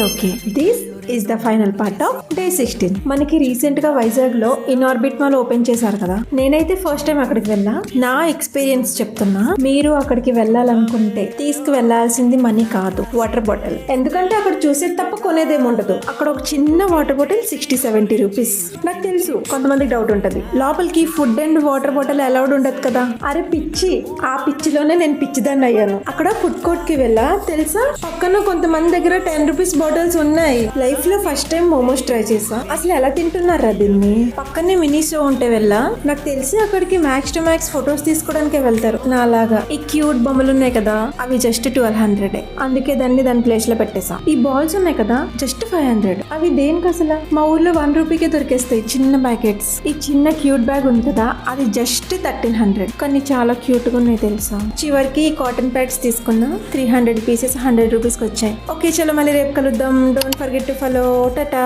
Okay this is the final part of day 16. మనకి recent గా వైజాగ్ లో ఇన్ఆర్బిట్ మాల్ ఓపెన్ చేశారు కదా. నేనైతే ఫస్ట్ టైం అక్కడికి వెళ్ళా. నా ఎక్స్పీరియన్స్ చెప్తున్నా. మీరు అక్కడికి వెళ్ళాలనుకుంటే తీసుకు వెళ్లాల్సింది మనీ కాదు, వాటర్ బాటిల్. ఎందుకంటే అక్కడ చూసేది తప్ప కొనేదేమి ఉండదు. అక్కడ ఒక చిన్న వాటర్ బాటిల్ 60-70 రూపీస్. నాకు తెలుసు కొంతమందికి డౌట్ ఉంటది, లోపలికి food and water bottle allowed ఉండదు కదా. అరే పిచ్చి, ఆ పిచ్చిలోనే నేను పిచ్చిదాన్ని అయ్యాను. అక్కడ ఫుడ్ కోర్ట్ కి వెళ్ళా తెలుసా, పక్కన కొంతమంది దగ్గర 10 రూపీస్ బాటిల్స్ ఉన్నాయి. లైఫ్ లో ఫస్ట్ టైం మోమోస్ ట్రై చేసా. అసలు ఎలా తింటున్నారా దీన్ని. పక్కనే మినీ షో ఉంటే వెళ్ళా. నాకు తెలిసి అక్కడికి మ్యాక్స్ టు మ్యాక్స్ ఫొటోస్ తీసుకోవడానికే వెళ్తారు. నా అలాగా ఈ క్యూట్ బొమ్మలు ఉన్నాయి కదా, అవి జస్ట్ 1200. అందుకే దాని ప్లేస్ లో పెట్టేసా. ఈ బాల్స్ ఉన్నాయి కదా, జస్ట్ 500. అవి దేనికి అసలు? మా ఊర్లో 1 రూపీకే దొరికేస్తాయి చిన్న ప్యాకెట్స్. ఈ చిన్న క్యూట్ బ్యాగ్ ఉంది కదా, అది జస్ట్ 1300. కానీ చాలా క్యూట్ గా ఉన్నాయి తెలుసా. చివరికి కాటన్ ప్యాడ్స్ తీసుకున్నా. 300 పీసెస్ 100 రూపీస్ కి వచ్చాయి. ఓకే చలో, మళ్ళీ రేపు కలుద్దాం. Don't forget to follow. Tata.